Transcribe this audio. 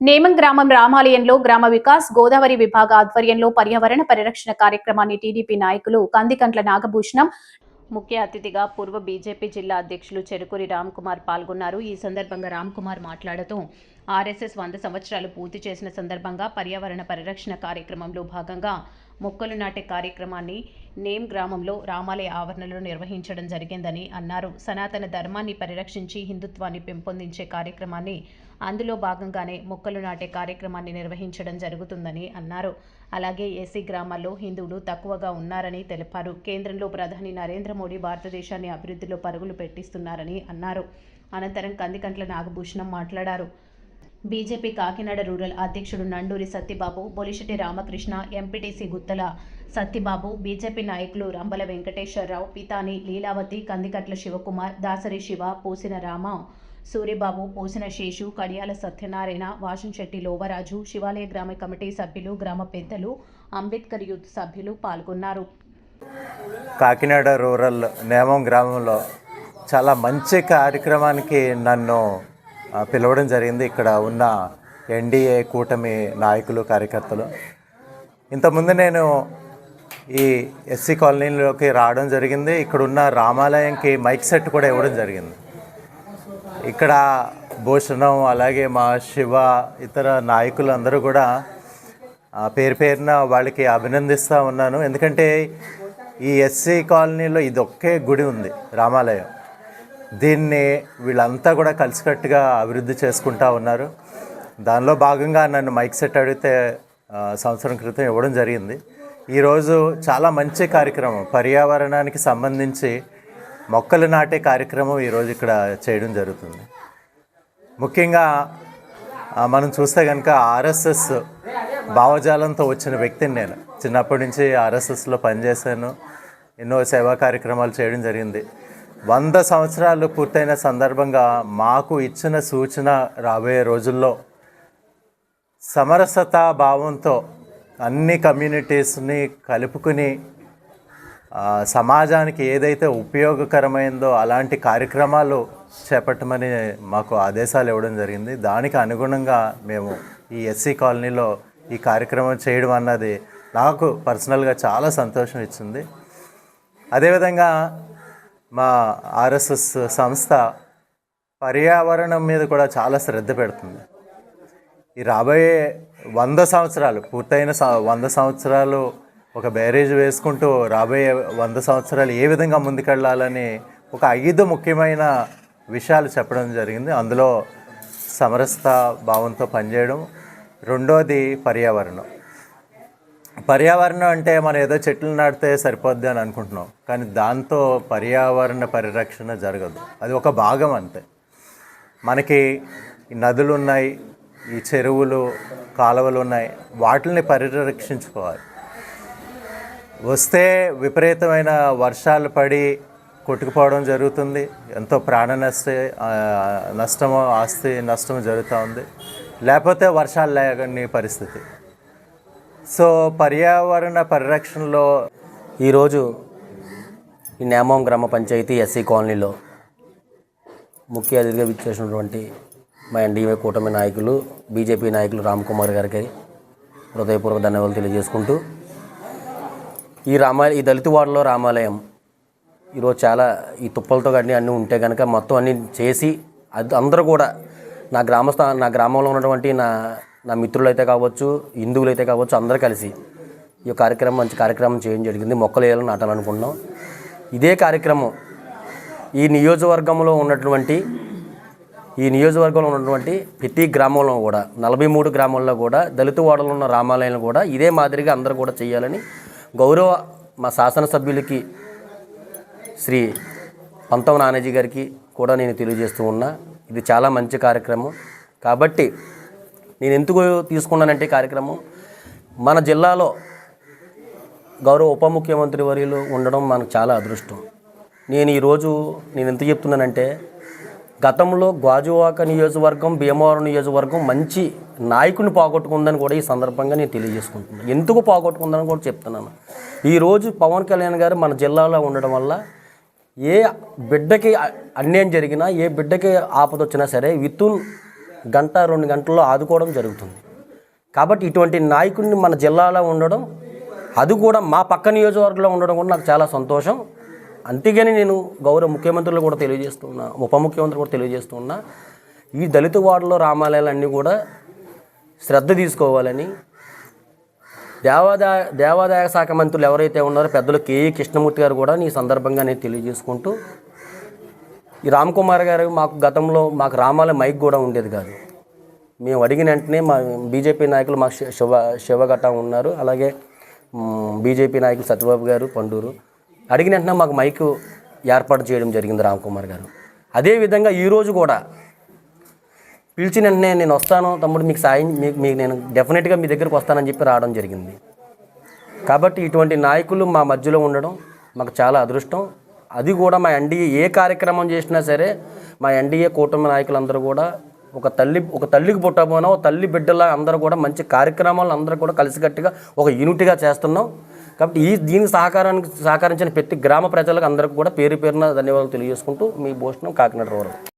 నేమం గ్రామం రామాలయంలో గ్రామ వికాస్ గోదావరి విభాగ ఆధ్వర్యంలో పర్యావరణ పరిరక్షణ కార్యక్రమాన్ని టీడీపీ నాయకులు కందికంట్ల నాగభూషణం ముఖ్య అతిథిగా పూర్వ బీజేపీ జిల్లా అధ్యక్షులు చెరుకూరి రామ్ కుమార్ పాల్గొన్నారు. ఈ సందర్భంగా రామ్ కుమార్ మాట్లాడుతూ ఆర్ఎస్ఎస్ 100 సంవత్సరాలు పూర్తి చేసిన సందర్భంగా పర్యావరణ పరిరక్షణ కార్యక్రమంలో భాగంగా మొక్కలు నాటే కార్యక్రమాన్ని నేమ్ గ్రామంలో రామాలయ ఆవరణలో నిర్వహించడం జరిగిందని అన్నారు. సనాతన ధర్మాన్ని పరిరక్షించి హిందుత్వాన్ని పెంపొందించే కార్యక్రమాన్ని అందులో భాగంగానే మొక్కలు నాటే కార్యక్రమాన్ని నిర్వహించడం జరుగుతుందని అన్నారు. అలాగే ఏసీ గ్రామాల్లో హిందువులు తక్కువగా ఉన్నారని తెలిపారు. కేంద్రంలో ప్రధాని నరేంద్ర మోడీ భారతదేశాన్ని అభివృద్ధిలో పరుగులు పెట్టిస్తున్నారని అన్నారు. అనంతరం కందికంట్ల నాగభూషణం మాట్లాడారు. బీజేపీ కాకినాడ రూరల్ అధ్యక్షుడు నండూరి సత్యబాబు, బొలిశెట్టి రామకృష్ణ, ఎంపీటీసీ గుత్తల సత్యబాబు, బీజేపీ నాయకులు రంబల వెంకటేశ్వరరావు, పితాని లీలావతి, కందికట్ల శివకుమార్, దాసరి శివ, పూసిన రామ, సూర్యబాబు, పూసిన శేషు, కడియాల సత్యనారాయణ, వాషంశెట్టి లోవరాజు, శివాలయ గ్రామ కమిటీ సభ్యులు, గ్రామ పెద్దలు, అంబేద్కర్ యూత్ సభ్యులు పాల్గొన్నారు. కాకినాడ రూరల్ నేమం గ్రామంలో చాలా మంచి కార్యక్రమానికి నన్ను పిలవడం జరిగింది. ఇక్కడ ఉన్న ఎన్డీఏ కూటమి నాయకులు, కార్యకర్తలు. ఇంతకుముందు నేను ఈ ఎస్సీ కాలనీలోకి రావడం జరిగింది. ఇక్కడ ఉన్న రామాలయంకి మైక్ సెట్ కూడా ఇవ్వడం జరిగింది. ఇక్కడ భూషణం, అలాగే మా శివ, ఇతర నాయకులు అందరూ కూడా పేరు పేరున వాళ్ళకి అభినందిస్తూ ఉన్నాను. ఎందుకంటే ఈ ఎస్సీ కాలనీలో ఇదొక్కే గుడి ఉంది, రామాలయం. దీన్ని వీళ్ళంతా కూడా కలిసికట్టుగా అభివృద్ధి చేసుకుంటూ ఉన్నారు. దానిలో భాగంగా నన్ను మైక్ సెట్ అడిగితే సంవత్సరం క్రితం ఇవ్వడం జరిగింది. ఈరోజు చాలా మంచి కార్యక్రమం, పర్యావరణానికి సంబంధించి మొక్కలు నాటే కార్యక్రమం ఈరోజు ఇక్కడ చేయడం జరుగుతుంది. ముఖ్యంగా మనం చూస్తే కనుక ఆర్ఎస్ఎస్ భావజాలంతో వచ్చిన వ్యక్తిని నేను. చిన్నప్పటి నుంచి ఆర్ఎస్ఎస్లో పనిచేశాను, ఎన్నో సేవా కార్యక్రమాలు చేయడం జరిగింది. 100 సంవత్సరాలు పూర్తయిన సందర్భంగా మాకు ఇచ్చిన సూచన రాబోయే రోజుల్లో సమరసతా భావంతో అన్ని కమ్యూనిటీస్ని కలుపుకుని సమాజానికి ఏదైతే ఉపయోగకరమైందో అలాంటి కార్యక్రమాలు చేపట్టమని మాకు ఆదేశాలు ఇవ్వడం జరిగింది. దానికి అనుగుణంగా మేము ఈ ఎస్సీ కాలనీలో ఈ కార్యక్రమం చేయడం అన్నది నాకు పర్సనల్గా చాలా సంతోషం ఇచ్చింది. అదేవిధంగా మా ఆర్ఎస్ఎస్ సంస్థ పర్యావరణం మీద కూడా చాలా శ్రద్ధ పెడుతుంది. ఈ రాబోయే 100 సంవత్సరాలు పూర్తయిన 100 సంవత్సరాలు ఒక బ్యారేజ్ వేసుకుంటూ రాబోయే 100 సంవత్సరాలు ఏ విధంగా ముందుకెళ్ళాలని ఒక 5 ముఖ్యమైన విషయాలు చెప్పడం జరిగింది. అందులో సమరసత భావంతో పనిచేయడం, రెండోది పర్యావరణం. పర్యావరణం అంటే మనం ఏదో చెట్లు నాటితే సరిపోద్ది అని అనుకుంటున్నాం, కానీ దాంతో పర్యావరణ పరిరక్షణ జరగదు. అది ఒక భాగం అంతే. మనకి నదులు ఉన్నాయి, ఈ చెరువులు, కాలువలు ఉన్నాయి, వాటిని పరిరక్షించుకోవాలి. వస్తే విపరీతమైన వర్షాలు పడి కొట్టుకుపోవడం జరుగుతుంది, ఎంతో ప్రాణ నష్టము, ఆస్తి నష్టం జరుగుతూ ఉంది. లేకపోతే వర్షాలు లేని పరిస్థితి. సో పర్యావరణ పరిరక్షణలో ఈరోజు ఈ నేమం గ్రామ పంచాయతీ ఎస్సీ కాలనీలో ముఖ్య అతిథిగా విచ్చేసినటువంటి మా ఎన్డీఏ కూటమి నాయకులు, బీజేపీ నాయకులు రామ్ కుమార్ గారికి హృదయపూర్వక ధన్యవాదాలు తెలియజేసుకుంటూ, ఈ దళిత వార్డులో రామాలయం ఈరోజు చాలా ఈ తుప్పలతో అన్నీ ఉంటే కనుక మొత్తం అన్నీ చేసి అందరూ కూడా నా గ్రామంలో ఉన్నటువంటి నా మిత్రులు అయితే కావచ్చు, హిందువులు అయితే కావచ్చు, అందరూ కలిసి ఈ కార్యక్రమం మంచి కార్యక్రమం చేయడం జరిగింది. మొక్కలు వేయాలని నాటాలనుకుంటున్నాం. ఇదే కార్యక్రమం ఈ నియోజకవర్గంలో ఉన్నటువంటి ప్రతి గ్రామంలో కూడా 43 గ్రామాల్లో కూడా దళిత వాడలో ఉన్న రామాలయాలను కూడా ఇదే మాదిరిగా అందరూ కూడా చేయాలని గౌరవ మా శాసనసభ్యులకి శ్రీ పంతం నానాజీ గారికి కూడా నేను తెలియజేస్తూ ఉన్నా. ఇది చాలా మంచి కార్యక్రమం. కాబట్టి నేను ఎందుకు తీసుకున్నానంటే కార్యక్రమం మన జిల్లాలో గౌరవ ఉప ముఖ్యమంత్రి వర్యులు ఉండడం మనకు చాలా అదృష్టం. నేను ఎంత చెప్తున్నానంటే గతంలో గాజువాక నియోజకవర్గం, భీమవరం నియోజకవర్గం మంచి నాయకుని పోగొట్టుకుందని కూడా ఈ సందర్భంగా నేను తెలియజేసుకుంటున్నాను. ఎందుకు పోగొట్టుకుందని కూడా చెప్తున్నాను. ఈరోజు పవన్ కళ్యాణ్ గారు మన జిల్లాలో ఉండడం వల్ల ఏ బిడ్డకి అన్యాయం జరిగినా, ఏ బిడ్డకి ఆపద వచ్చినా సరే గంట 2 గంటల్లో ఆదుకోవడం జరుగుతుంది. కాబట్టి ఇటువంటి నాయకుడిని మన జిల్లాలో ఉండడం, అది కూడా మా పక్క నియోజకవర్గంలో ఉండడం కూడా నాకు చాలా సంతోషం. అంతేగాని నేను గౌరవ ముఖ్యమంత్రులు కూడా తెలియజేస్తున్నా, ఉప ముఖ్యమంత్రి కూడా తెలియజేస్తున్నా, ఈ దళిత వార్డులో రామాలయాలన్నీ కూడా శ్రద్ధ తీసుకోవాలని దేవాదాయ శాఖ మంత్రులు ఎవరైతే ఉన్నారో పెద్దలు కేఈ కృష్ణమూర్తి గారు కూడా ఈ సందర్భంగా నేను తెలియజేసుకుంటూ, ఈ రామ్ కుమార్ గారు మాకు గతంలో మాకు రామాలయ మైక్ కూడా ఉండేది కాదు. మేము అడిగిన వెంటనే మా బీజేపీ నాయకులు మా శివగట్ట ఉన్నారు, అలాగే బీజేపీ నాయకులు సత్యబాబు గారు పండూరు అడిగిన వెంటనే మాకు మైకు ఏర్పాటు చేయడం జరిగింది రామ్ కుమార్ గారు. అదేవిధంగా ఈరోజు కూడా పిలిచిన వెంటనే నేను వస్తాను తమ్ముడు, మీకు సాయం మీకు నేను డెఫినెట్గా మీ దగ్గరికి వస్తానని చెప్పి రావడం జరిగింది. కాబట్టి ఇటువంటి నాయకులు మా మధ్యలో ఉండడం మాకు చాలా అదృష్టం. అది కూడా మా ఎన్డీఏ ఏ కార్యక్రమం చేసినా సరే మా ఎన్డీఏ కూటమి నాయకులందరూ కూడా ఒక తల్లికి పుట్టబోనా ఒక తల్లి బిడ్డలా అందరూ కూడా మంచి కార్యక్రమాలు అందరూ కూడా కలిసికట్టుగా ఒక యూనిట్గా చేస్తున్నాం. కాబట్టి దీనికి సహకరించిన ప్రతి గ్రామ ప్రజలకు అందరికీ కూడా పేరు పేరున ధన్యవాదాలు తెలియజేసుకుంటూ మీ భూషణం కాకినాడ రూరల్.